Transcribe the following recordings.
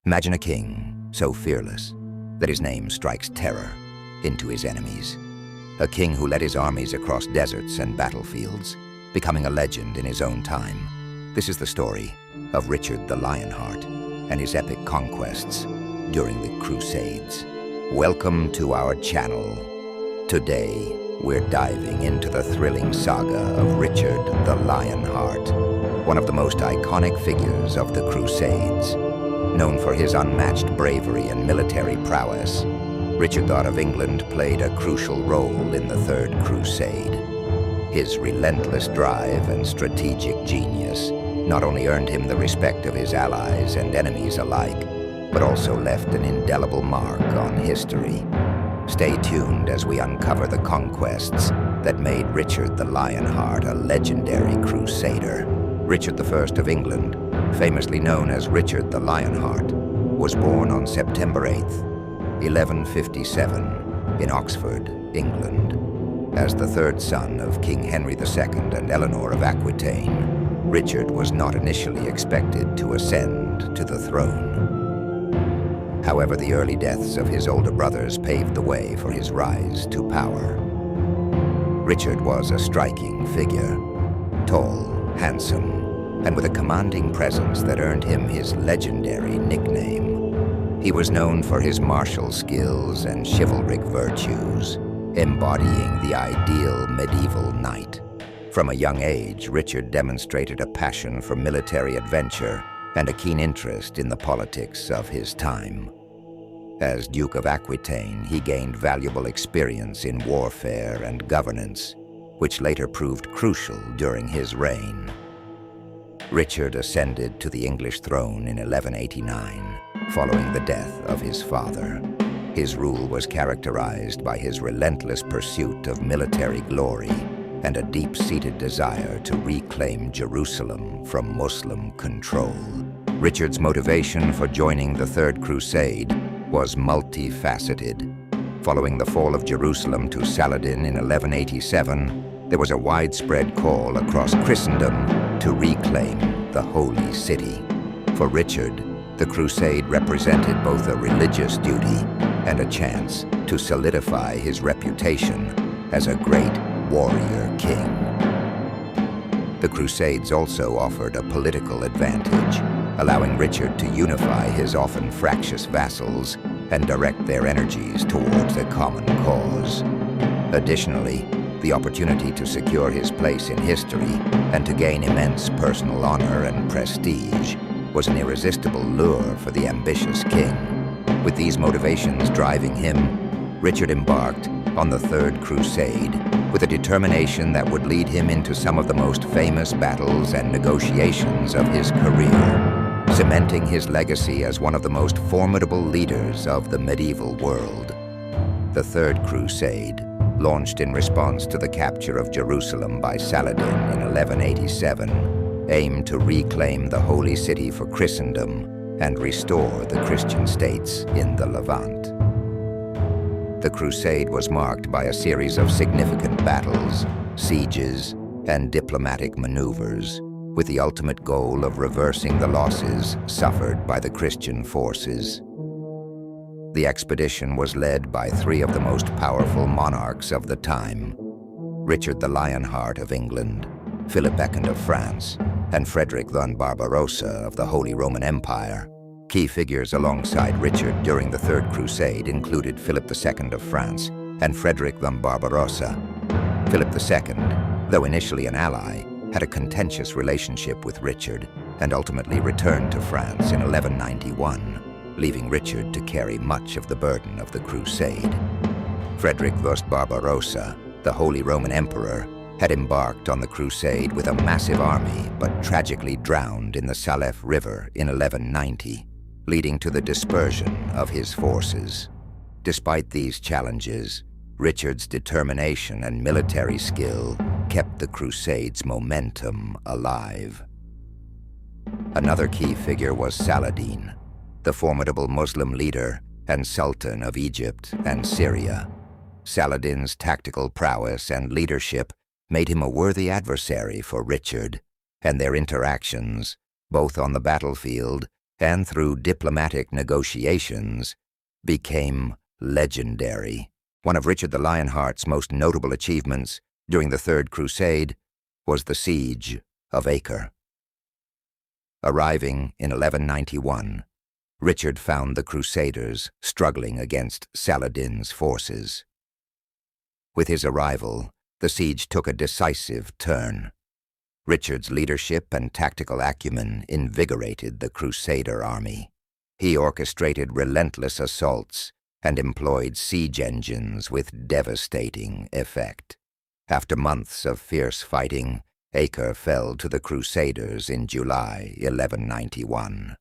Imagine a king so fearless that his name strikes terror into his enemies. A king who led his armies across deserts and battlefields, becoming a legend in his own time. This is the story of Richard the Lionheart and his epic conquests during the Crusades. Welcome to our channel. Today, we're diving into the thrilling saga of Richard the Lionheart, one of the most iconic figures of the Crusades. Known for his unmatched bravery and military prowess, Richard of England played a crucial role in the Third Crusade. His relentless drive and strategic genius not only earned him the respect of his allies and enemies alike, but also left an indelible mark on history. Stay tuned as we uncover the conquests that made Richard the Lionheart a legendary crusader. Richard I of England, famously known as Richard the Lionheart, was born on September 8, 1157, in Oxford, England. As the third son of King Henry II and Eleanor of Aquitaine, Richard was not initially expected to ascend to the throne. However, the early deaths of his older brothers paved the way for his rise to power. Richard was a striking figure, tall, handsome, and with a commanding presence that earned him his legendary nickname. He was known for his martial skills and chivalric virtues, embodying the ideal medieval knight. From a young age, Richard demonstrated a passion for military adventure and a keen interest in the politics of his time. As Duke of Aquitaine, he gained valuable experience in warfare and governance, which later proved crucial during his reign. Richard ascended to the English throne in 1189, following the death of his father. His rule was characterized by his relentless pursuit of military glory and a deep-seated desire to reclaim Jerusalem from Muslim control. Richard's motivation for joining the Third Crusade was multifaceted. Following the fall of Jerusalem to Saladin in 1187, there was a widespread call across Christendom to reclaim the Holy City. For Richard, the crusade represented both a religious duty and a chance to solidify his reputation as a great warrior king. The Crusades also offered a political advantage, allowing Richard to unify his often fractious vassals and direct their energies towards a common cause. Additionally, the opportunity to secure his place in history and to gain immense personal honor and prestige was an irresistible lure for the ambitious king. With these motivations driving him, Richard embarked on the Third Crusade with a determination that would lead him into some of the most famous battles and negotiations of his career, cementing his legacy as one of the most formidable leaders of the medieval world. The Third Crusade, launched in response to the capture of Jerusalem by Saladin in 1187, aimed to reclaim the Holy City for Christendom and restore the Christian states in the Levant. The crusade was marked by a series of significant battles, sieges, and diplomatic maneuvers, with the ultimate goal of reversing the losses suffered by the Christian forces. The expedition was led by three of the most powerful monarchs of the time: Richard the Lionheart of England, Philip II of France, and Frederick I Barbarossa of the Holy Roman Empire. Key figures alongside Richard during the Third Crusade included Philip II of France and Frederick I Barbarossa. Philip II, though initially an ally, had a contentious relationship with Richard and ultimately returned to France in 1191, leaving Richard to carry much of the burden of the crusade. Frederick I Barbarossa, the Holy Roman Emperor, had embarked on the crusade with a massive army but tragically drowned in the Salef River in 1190, leading to the dispersion of his forces. Despite these challenges, Richard's determination and military skill kept the Crusade's momentum alive. Another key figure was Saladin, the formidable Muslim leader and Sultan of Egypt and Syria. Saladin's tactical prowess and leadership made him a worthy adversary for Richard, and their interactions, both on the battlefield and through diplomatic negotiations, became legendary. One of Richard the Lionheart's most notable achievements during the Third Crusade was the siege of Acre. Arriving in 1191, Richard found the Crusaders struggling against Saladin's forces. With his arrival, the siege took a decisive turn. Richard's leadership and tactical acumen invigorated the Crusader army. He orchestrated relentless assaults and employed siege engines with devastating effect. After months of fierce fighting, Acre fell to the Crusaders in July 1191.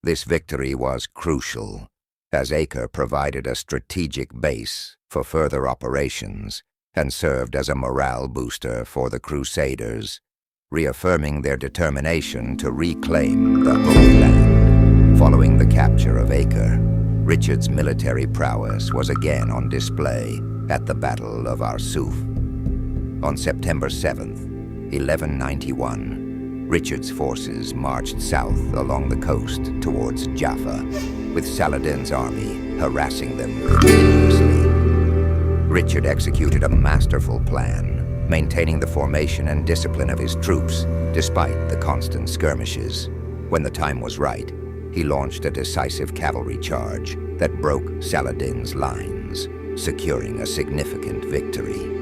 This victory was crucial, as Acre provided a strategic base for further operations and served as a morale booster for the Crusaders, reaffirming their determination to reclaim the Holy Land. Following the capture of Acre, Richard's military prowess was again on display at the Battle of Arsuf. On September 7th, 1191, Richard's forces marched south along the coast towards Jaffa, with Saladin's army harassing them continuously. Richard executed a masterful plan, maintaining the formation and discipline of his troops despite the constant skirmishes. When the time was right, he launched a decisive cavalry charge that broke Saladin's lines, securing a significant victory.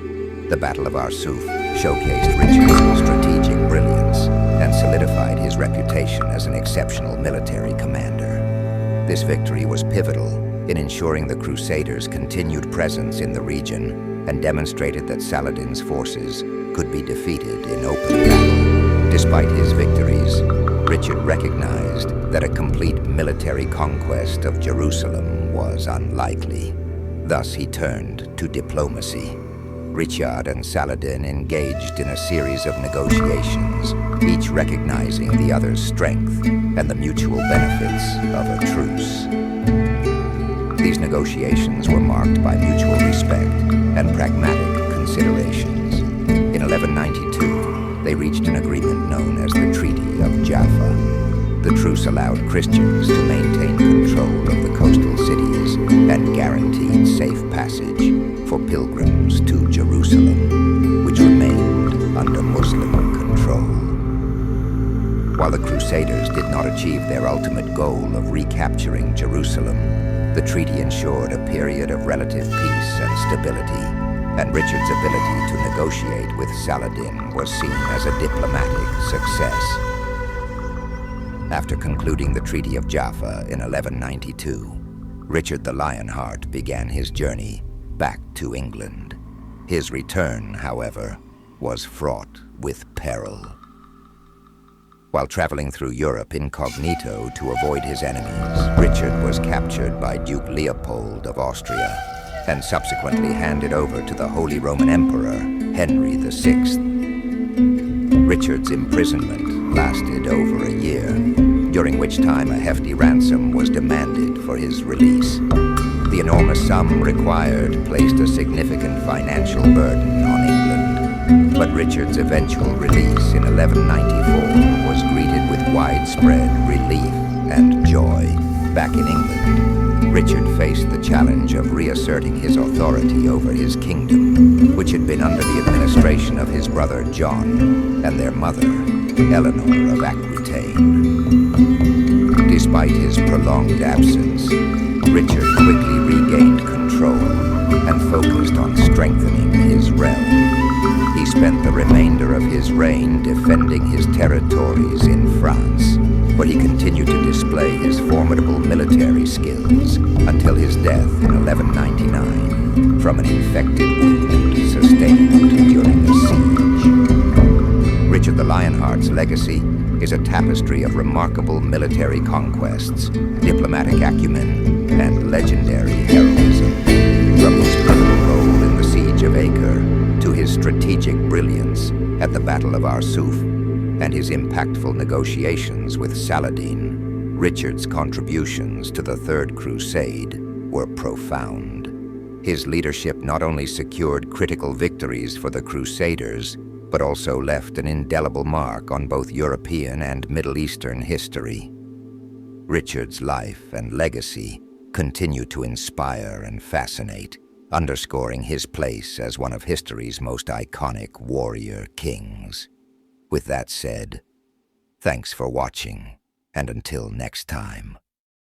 The Battle of Arsuf showcased Richard's strategic brilliance and solidified his reputation as an exceptional military commander. This victory was pivotal in ensuring the Crusaders' continued presence in the region and demonstrated that Saladin's forces could be defeated in open battle. Despite his victories, Richard recognized that a complete military conquest of Jerusalem was unlikely. Thus, he turned to diplomacy. Richard and Saladin engaged in a series of negotiations, each recognizing the other's strength and the mutual benefits of a truce. These negotiations were marked by mutual respect and pragmatic considerations. In 1192, they reached an agreement known as the Treaty of Jaffa. The truce allowed Christians to maintain control of the coastal cities and guaranteed safe passage for pilgrims to Jerusalem, which remained under Muslim control. While the Crusaders did not achieve their ultimate goal of recapturing Jerusalem, the treaty ensured a period of relative peace and stability, and Richard's ability to negotiate with Saladin was seen as a diplomatic success. After concluding the Treaty of Jaffa in 1192, Richard the Lionheart began his journey back to England. His return, however, was fraught with peril. While traveling through Europe incognito to avoid his enemies, Richard was captured by Duke Leopold of Austria and subsequently handed over to the Holy Roman Emperor, Henry VI. Richard's imprisonment lasted over a year, during which time a hefty ransom was demanded for his release. The enormous sum required placed a significant financial burden on England, but Richard's eventual release in 1194 was greeted with widespread relief and joy. Back in England, Richard faced the challenge of reasserting his authority over his kingdom, which had been under the administration of his brother John and their mother, Eleanor of Aquitaine. Despite his prolonged absence, Richard quickly regained control and focused on strengthening his realm. He spent the remainder of his reign defending his territories in France, where he continued to display his formidable military skills until his death in 1199 from an infected wound sustained during a siege. Richard the Lionheart's legacy is a tapestry of remarkable military conquests, diplomatic acumen, and legendary heroism. From his pivotal role in the Siege of Acre to his strategic brilliance at the Battle of Arsuf and his impactful negotiations with Saladin, Richard's contributions to the Third Crusade were profound. His leadership not only secured critical victories for the Crusaders, but also left an indelible mark on both European and Middle Eastern history. Richard's life and legacy continue to inspire and fascinate, underscoring his place as one of history's most iconic warrior kings. With that said, thanks for watching, and until next time.